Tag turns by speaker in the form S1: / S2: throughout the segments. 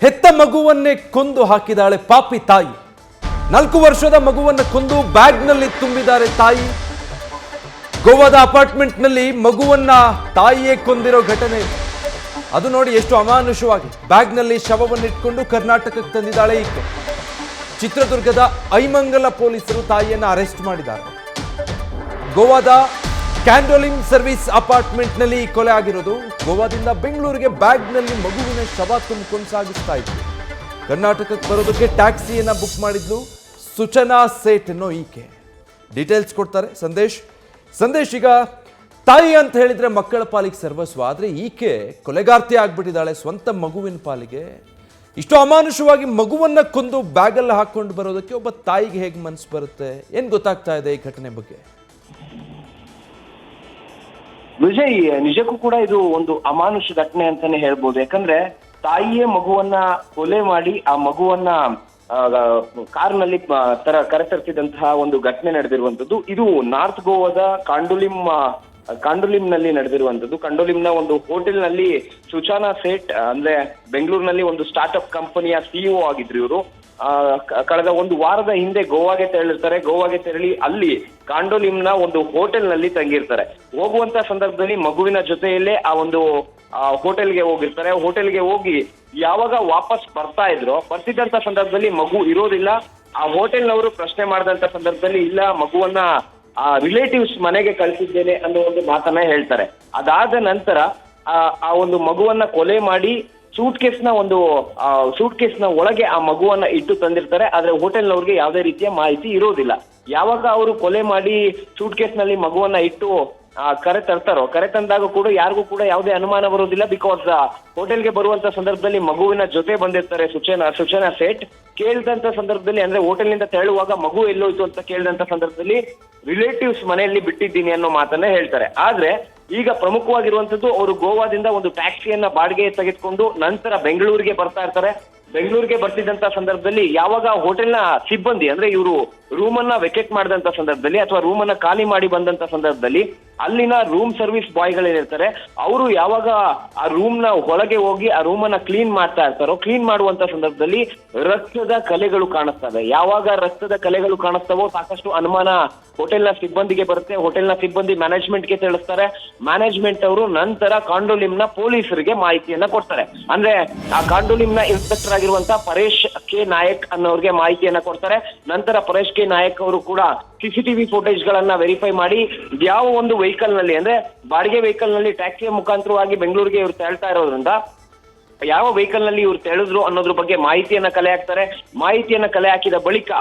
S1: ಹೆತ್ತ ಮಗುವನ್ನೇ ಕೊಂದು ಹಾಕಿದಾಳೆ ಪಾಪಿ ತಾಯಿ. 4 ವರ್ಷದ ಮಗುವನ್ನು ಕೊಂದು ಬ್ಯಾಗ್ನಲ್ಲಿ ತುಂಬಿದ್ದಾರೆ ತಾಯಿ. ಗೋವಾದ ಅಪಾರ್ಟ್ಮೆಂಟ್ನಲ್ಲಿ ಮಗುವನ್ನ ತಾಯಿಯೇ ಕೊಂದಿರೋ ಘಟನೆ. ಅದು ನೋಡಿ ಎಷ್ಟು ಅಮಾನುಷವಾಗಿ ಬ್ಯಾಗ್ನಲ್ಲಿ ಶವವನ್ನು ಇಟ್ಕೊಂಡು ಕರ್ನಾಟಕಕ್ಕೆ ತಂದಿದ್ದಾಳೆ ಈಕೆ. ಚಿತ್ರದುರ್ಗದ ಐಮಂಗಲ ಪೊಲೀಸರು ತಾಯಿಯನ್ನು ಅರೆಸ್ಟ್ ಮಾಡಿದ್ದಾರೆ. ಗೋವಾದ ಕ್ಯಾಂಡೋಲಿಮ್ ಸರ್ವಿಸ್ ಅಪಾರ್ಟ್ಮೆಂಟ್ನಲ್ಲಿ ಕೊಲೆ ಆಗಿರೋದು. ಗೋವಾದಿಂದ ಬೆಂಗಳೂರಿಗೆ ಬ್ಯಾಗ್ನಲ್ಲಿ ಮಗುವಿನ ಶವ ತುಂಬಿಕೊಂಡು ಸಾಗಿಸ್ತಾ ಇದ್ರು. ಕರ್ನಾಟಕಕ್ಕೆ ಬರೋದಕ್ಕೆ ಟ್ಯಾಕ್ಸಿಯನ್ನ ಬುಕ್ ಮಾಡಿದ್ಲು ಸುಚನಾ ಸೇಠ್ ಅನ್ನೋ ಈಕೆ. ಡೀಟೇಲ್ಸ್ ಕೊಡ್ತಾರೆ ಸಂದೇಶ್. ಈಗ ತಾಯಿ ಅಂತ ಹೇಳಿದ್ರೆ ಮಕ್ಕಳ ಪಾಲಿಗೆ ಸರ್ವಸ್ವ, ಆದ್ರೆ ಈಕೆ ಕೊಲೆಗಾರ್ತಿ ಆಗ್ಬಿಟ್ಟಿದ್ದಾಳೆ ಸ್ವಂತ ಮಗುವಿನ ಪಾಲಿಗೆ. ಇಷ್ಟು ಅಮಾನುಷವಾಗಿ ಮಗುವನ್ನ ಕೊಂದು ಬ್ಯಾಗಲ್ಲಿ ಹಾಕೊಂಡು ಬರೋದಕ್ಕೆ ಒಬ್ಬ ತಾಯಿಗೆ ಹೇಗೆ ಮನಸ್ಸು ಬರುತ್ತೆ? ಏನ್ ಗೊತ್ತಾಗ್ತಾ ಇದೆ ಈ ಘಟನೆ ಬಗ್ಗೆ?
S2: ವಿಜಯ್, ನಿಜಕ್ಕೂ ಕೂಡ ಇದು ಒಂದು ಅಮಾನುಷ ಘಟನೆ ಅಂತಾನೆ ಹೇಳ್ಬೋದು. ಯಾಕಂದ್ರೆ ತಾಯಿಯೇ ಮಗುವನ್ನ ಕೊಲೆ ಮಾಡಿ ಆ ಮಗುವನ್ನ ಕಾರ್ನಲ್ಲಿ ಕರೆತರ್ತಿದಂತಹ ಒಂದು ಘಟನೆ ನಡೆದಿರುವಂತದ್ದು. ಇದು ನಾರ್ತ್ ಗೋವಾದ ಕಾಂಡೋಲಿಮ್ ನಲ್ಲಿ ನಡೆದಿರುವಂತದ್ದು. ಕಾಂಡೋಲಿಮ್ನ ಒಂದು ಹೋಟೆಲ್ ನಲ್ಲಿ ಸುಚಾನಾ ಸೇಠ್ ಅಂದ್ರೆ ಬೆಂಗಳೂರಿನಲ್ಲಿ ಒಂದು ಸ್ಟಾರ್ಟ್ಅಪ್ ಕಂಪನಿಯ ಸಿಇಒ ಆಗಿದ್ರು ಇವರು. ಕಳೆದ ಒಂದು ವಾರದ ಹಿಂದೆ ಗೋವಾಗೆ ತೆರಳಿರ್ತಾರೆ. ಗೋವಾಗೆ ತೆರಳಿ ಅಲ್ಲಿ ಕಾಂಡೋಲಿಮ್ನ ಒಂದು ಹೋಟೆಲ್ ನಲ್ಲಿ ತಂಗಿರ್ತಾರೆ. ಹೋಗುವಂತ ಸಂದರ್ಭದಲ್ಲಿ ಮಗುವಿನ ಜೊತೆಯಲ್ಲೇ ಆ ಒಂದು ಹೋಟೆಲ್ಗೆ ಹೋಗಿರ್ತಾರೆ. ಹೋಟೆಲ್ಗೆ ಹೋಗಿ ಯಾವಾಗ ವಾಪಸ್ ಬರ್ತಿದ್ದಂತ ಸಂದರ್ಭದಲ್ಲಿ ಮಗು ಇರೋದಿಲ್ಲ. ಆ ಹೋಟೆಲ್ನವರು ಪ್ರಶ್ನೆ ಮಾಡಿದಂತ ಸಂದರ್ಭದಲ್ಲಿ ಇಲ್ಲ, ಮಗುವನ್ನ ರಿಲೇಟಿವ್ಸ್ ಮನೆಗೆ ಕಳಿಸಿದ್ದೇನೆ ಅನ್ನೋ ಒಂದು ಮಾತನ್ನ ಹೇಳ್ತಾರೆ. ಅದಾದ ನಂತರ ಆ ಒಂದು ಮಗುವನ್ನ ಕೊಲೆ ಮಾಡಿ ಸೂಟ್ ಕೇಸ್ನ ಒಳಗೆ ಆ ಮಗುವನ್ನ ಇಟ್ಟು ತಂದಿರ್ತಾರೆ. ಆದ್ರೆ ಹೋಟೆಲ್ನವ್ರಿಗೆ ಯಾವುದೇ ರೀತಿಯ ಮಾಹಿತಿ ಇರೋದಿಲ್ಲ. ಯಾವಾಗ ಅವರು ಕೊಲೆ ಮಾಡಿ ಸೂಟ್ ಕೇಸ್ನಲ್ಲಿ ಮಗುವನ್ನ ಇಟ್ಟು ಕರೆ ತಂದಾಗ ಕೂಡ ಯಾರಿಗೂ ಕೂಡ ಯಾವುದೇ ಅನುಮಾನ ಬರೋದಿಲ್ಲ. ಬಿಕಾಸ್ ಹೋಟೆಲ್ಗೆ ಬರುವಂತ ಸಂದರ್ಭದಲ್ಲಿ ಮಗುವಿನ ಜೊತೆ ಬಂದಿರ್ತಾರೆ ಸುಚನಾ ಸೇಠ್. ಕೇಳಿದಂತ ಸಂದರ್ಭದಲ್ಲಿ ಅಂದ್ರೆ ಹೋಟೆಲ್ನಿಂದ ತೆರಳುವಾಗ ಮಗು ಎಲ್ಲೋಯ್ತು ಅಂತ ಕೇಳಿದಂತ ಸಂದರ್ಭದಲ್ಲಿ ರಿಲೇಟಿವ್ಸ್ ಮನೆಯಲ್ಲಿ ಬಿಟ್ಟಿದ್ದೀನಿ ಅನ್ನೋ ಮಾತನ್ನ ಹೇಳ್ತಾರೆ. ಆದ್ರೆ ಈಗ ಪ್ರಮುಖವಾಗಿರುವಂತದ್ದು ಅವರು ಗೋವಾದಿಂದ ಒಂದು ಟ್ಯಾಕ್ಸಿಯನ್ನ ಬಾಡಿಗೆ ತೆಗೆದುಕೊಂಡು ನಂತರ ಬೆಂಗಳೂರಿಗೆ ಬರ್ತಾ ಇರ್ತಾರೆ. ಬೆಂಗಳೂರಿಗೆ ಬರ್ತಿದ್ದಂತ ಸಂದರ್ಭದಲ್ಲಿ ಯಾವಾಗ ಹೋಟೆಲ್ನ ಸಿಬ್ಬಂದಿ ಅಂದ್ರೆ ಇವರು ರೂಮನ್ನ ವೆಕೆಟ್ ಮಾಡಿದಂತ ಸಂದರ್ಭದಲ್ಲಿ ಅಥವಾ ರೂಮನ್ನ ಖಾಲಿ ಮಾಡಿ ಬಂದಂತ ಸಂದರ್ಭದಲ್ಲಿ ಅಲ್ಲಿನ ರೂಮ್ ಸರ್ವಿಸ್ ಬಾಯ್ಗಳೇನಿರ್ತಾರೆ ಅವರು ಯಾವಾಗ ಆ ರೂಮ್ನ ಒಳಗೆ ಹೋಗಿ ಆ ರೂಮನ್ನ ಕ್ಲೀನ್ ಮಾಡ್ತಾ ಇರ್ತಾರೋ, ಕ್ಲೀನ್ ಮಾಡುವಂತ ಸಂದರ್ಭದಲ್ಲಿ ರಕ್ತದ ಕಲೆಗಳು ಕಾಣಿಸ್ತವೆ. ಯಾವಾಗ ರಕ್ತದ ಕಲೆಗಳು ಕಾಣಿಸ್ತವೋ ಸಾಕಷ್ಟು ಅನುಮಾನ ಹೋಟೆಲ್ನ ಸಿಬ್ಬಂದಿಗೆ ಬರುತ್ತೆ. ಹೋಟೆಲ್ನ ಸಿಬ್ಬಂದಿ ಮ್ಯಾನೇಜ್ಮೆಂಟ್ಗೆ ತಿಳಿಸ್ತಾರೆ. ಮ್ಯಾನೇಜ್ಮೆಂಟ್ ಅವರು ನಂತರ ಕಾಂಡೋಲಿಮ್ನ ಪೊಲೀಸರಿಗೆ ಮಾಹಿತಿಯನ್ನ ಕೊಡ್ತಾರೆ. ಅಂದ್ರೆ ಆ ಕಾಂಡೋಲಿಮ್ನ ಇನ್ಸ್ಪೆಕ್ಟರ್ ಆಗಿರುವಂತಹ ಪರೇಶ್ ಕೆ ನಾಯಕ್ ಅನ್ನೋರಿಗೆ ಮಾಹಿತಿಯನ್ನ ಕೊಡ್ತಾರೆ. ನಂತರ ಪರೇಶ್ ಕೆ ನಾಯಕ್ ಅವರು ಕೂಡ ಸಿಸಿಟಿವಿ ಫುಟೇಜ್ ಗಳನ್ನ ವೆರಿಫೈ ಮಾಡಿ ಯಾವ ಒಂದು ವೆಹಿಕಲ್ ನಲ್ಲಿ ಅಂದ್ರೆ ಬಾಡಿಗೆ ವೆಹಿಕಲ್ ನಲ್ಲಿ ಟ್ಯಾಕ್ಸಿಯ ಮುಖಾಂತರವಾಗಿ ಬೆಂಗಳೂರಿಗೆ ಇವ್ರು ತೆರಳ್ತಾ ಇರೋದ್ರಿಂದ ಯಾವ ವೆಹಿಕಲ್ ನಲ್ಲಿ ಇವ್ರು ತೆರಳಿದ್ರು ಅನ್ನೋದ್ರ ಬಗ್ಗೆ ಮಾಹಿತಿಯನ್ನ ಕಲೆ ಹಾಕ್ತಾರೆ. ಮಾಹಿತಿಯನ್ನ ಕಲೆ ಹಾಕಿದ ಬಳಿಕ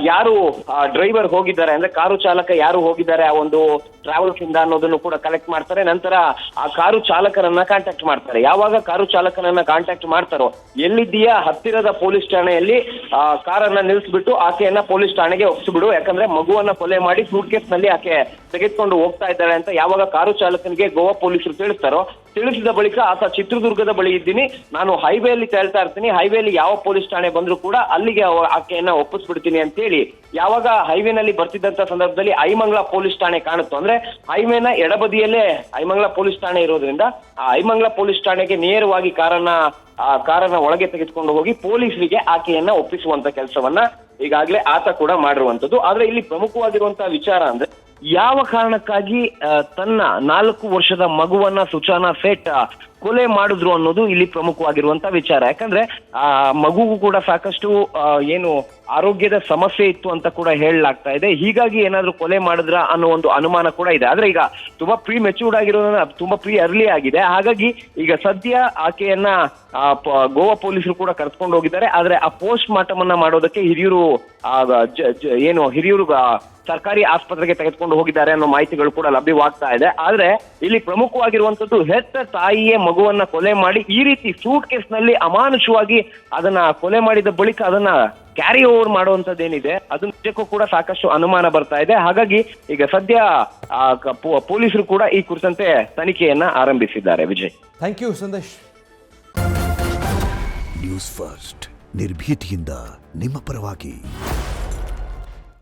S2: ಯಾರು ಡ್ರೈವರ್ ಹೋಗಿದ್ದಾರೆ ಅಂದ್ರೆ ಕಾರು ಚಾಲಕ ಯಾರು ಹೋಗಿದ್ದಾರೆ ಆ ಒಂದು ಟ್ರಾವೆಲ್ಸ್ ಇಂದ ಅನ್ನೋದನ್ನು ಕೂಡ ಕಲೆಕ್ಟ್ ಮಾಡ್ತಾರೆ. ನಂತರ ಆ ಕಾರು ಚಾಲಕರನ್ನ ಕಾಂಟ್ಯಾಕ್ಟ್ ಮಾಡ್ತಾರೆ. ಯಾವಾಗ ಕಾರು ಚಾಲಕನನ್ನ ಕಾಂಟ್ಯಾಕ್ಟ್ ಮಾಡ್ತಾರೋ ಎಲ್ಲಿದ್ದೀಯಾ ಹತ್ತಿರದ ಪೊಲೀಸ್ ಠಾಣೆಯಲ್ಲಿ ಕಾರನ್ನ ನಿಲ್ಲಿಸ್ಬಿಟ್ಟು ಆಕೆಯನ್ನ ಪೊಲೀಸ್ ಠಾಣೆಗೆ ಒಪ್ಪಿಸ್ಬಿಡು, ಯಾಕಂದ್ರೆ ಮಗುವನ್ನ ಕೊಲೆ ಮಾಡಿ ಸೂಟ್ ಕೇಸ್ ನಲ್ಲಿ ಆಕೆ ತೆಗೆದುಕೊಂಡು ಹೋಗ್ತಾ ಇದ್ದಾಳೆ ಅಂತ ಯಾವಾಗ ಕಾರು ಚಾಲಕನಿಗೆ ಗೋವಾ ಪೊಲೀಸರು ತಿಳಿಸಿದ ಬಳಿಕ ಆತ ಚಿತ್ರದುರ್ಗದ ಬಳಿ ಇದ್ದೀನಿ, ನಾನು ಹೈವೇಲಿ ತೆರಳ್ತಾ ಇರ್ತೀನಿ, ಹೈವೇಲಿ ಯಾವ ಪೊಲೀಸ್ ಠಾಣೆ ಬಂದ್ರು ಕೂಡ ಅಲ್ಲಿಗೆ ಆಕೆಯನ್ನ ಒಪ್ಪಿಸ್ಬಿಡ್ತೀನಿ ಅಂತೇಳಿ ಯಾವಾಗ ಹೈವೇನಲ್ಲಿ ಬರ್ತಿದ್ದಂತ ಸಂದರ್ಭದಲ್ಲಿ ಐಮಂಗಲ ಪೊಲೀಸ್ ಠಾಣೆ ಕಾಣುತ್ತೋ ಅಂದ್ರೆ ಹೈವೇನ ಎಡಬದಿಯಲ್ಲೇ ಐಮಂಗಲ ಪೊಲೀಸ್ ಠಾಣೆ ಇರೋದ್ರಿಂದ ಆ ಐಮಂಗಲ ಪೊಲೀಸ್ ಠಾಣೆಗೆ ನೇರವಾಗಿ ಕಾರನ್ನ ಒಳಗೆ ತೆಗೆದುಕೊಂಡು ಹೋಗಿ ಪೊಲೀಸರಿಗೆ ಆಕೆಯನ್ನ ಒಪ್ಪಿಸುವಂತ ಕೆಲಸವನ್ನ ಈಗಾಗಲೇ ಆತ ಕೂಡ ಮಾಡಿರುವಂತದ್ದು. ಆದ್ರೆ ಇಲ್ಲಿ ಪ್ರಮುಖವಾಗಿರುವಂತಹ ವಿಚಾರ ಅಂದ್ರೆ ಯಾವ ಕಾರಣಕ್ಕಾಗಿ ತನ್ನ 4 ವರ್ಷದ ಮಗುವನ್ನ ಸುಚಾನಾ ಸೇಠ್ ಕೊಲೆ ಮಾಡಿದ್ರು ಅನ್ನೋದು ಇಲ್ಲಿ ಪ್ರಮುಖವಾಗಿರುವಂತ ವಿಚಾರ. ಯಾಕಂದ್ರೆ ಆ ಮಗುಗೂ ಕೂಡ ಸಾಕಷ್ಟು ಏನು ಆರೋಗ್ಯದ ಸಮಸ್ಯೆ ಇತ್ತು ಅಂತ ಕೂಡ ಹೇಳಲಾಗ್ತಾ ಇದೆ. ಹೀಗಾಗಿ ಏನಾದ್ರೂ ಕೊಲೆ ಮಾಡಿದ್ರ ಅನ್ನೋ ಒಂದು ಅನುಮಾನ ಕೂಡ ಇದೆ. ಆದ್ರೆ ಈಗ ತುಂಬಾ ಪ್ರೀ ಮೆಚೂರ್ಡ್ ಆಗಿರೋದನ್ನ ತುಂಬಾ ಪ್ರೀ ಅರ್ಲಿ ಆಗಿದೆ. ಹಾಗಾಗಿ ಈಗ ಸದ್ಯ ಆಕೆಯನ್ನ ಗೋವಾ ಪೊಲೀಸರು ಕೂಡ ಕರೆದುಕೊಂಡು ಹೋಗಿದ್ದಾರೆ. ಆದ್ರೆ ಆ ಪೋಸ್ಟ್ ಮಾರ್ಟಮ್ ಅನ್ನ ಮಾಡೋದಕ್ಕೆ ಹಿರಿಯೂರು ಸರ್ಕಾರಿ ಆಸ್ಪತ್ರೆಗೆ ತೆಗೆದುಕೊಂಡು ಹೋಗಿದ್ದಾರೆ ಅನ್ನೋ ಮಾಹಿತಿಗಳು ಕೂಡ ಲಭ್ಯವಾಗ್ತಾ ಇದೆ. ಆದ್ರೆ ಇಲ್ಲಿ ಪ್ರಮುಖವಾಗಿರುವಂತದ್ದು ಹೆತ್ತ ತಾಯಿಯೇ ಮಗುವನ್ನ ಕೊಲೆ ಮಾಡಿ ಈ ರೀತಿ ಸೂಟ್ ಕೇಸ್ ನಲ್ಲಿ ಅಮಾನುಷವಾಗಿ ಅದನ್ನ ಕೊಲೆ ಮಾಡಿದ ಬಳಿಕ ಅದನ್ನ ಕ್ಯಾರಿ ಓವರ್ ಮಾಡುವಂತದ್ದೇನಿದೆ ಅದು ನಿಜಕ್ಕೂ ಕೂಡ ಸಾಕಷ್ಟು ಅನುಮಾನ ಬರ್ತಾ ಇದೆ. ಹಾಗಾಗಿ ಈಗ ಸದ್ಯ ಪೊಲೀಸರು ಕೂಡ ಈ ಕುರಿತಂತೆ ತನಿಖೆಯನ್ನ ಆರಂಭಿಸಿದ್ದಾರೆ. Vijay,
S1: thank you Sandesh.
S3: News first ನಿರ್ಭೀತಿಯಿಂದ ನಿಮ್ಮ ಪರವಾಗಿ.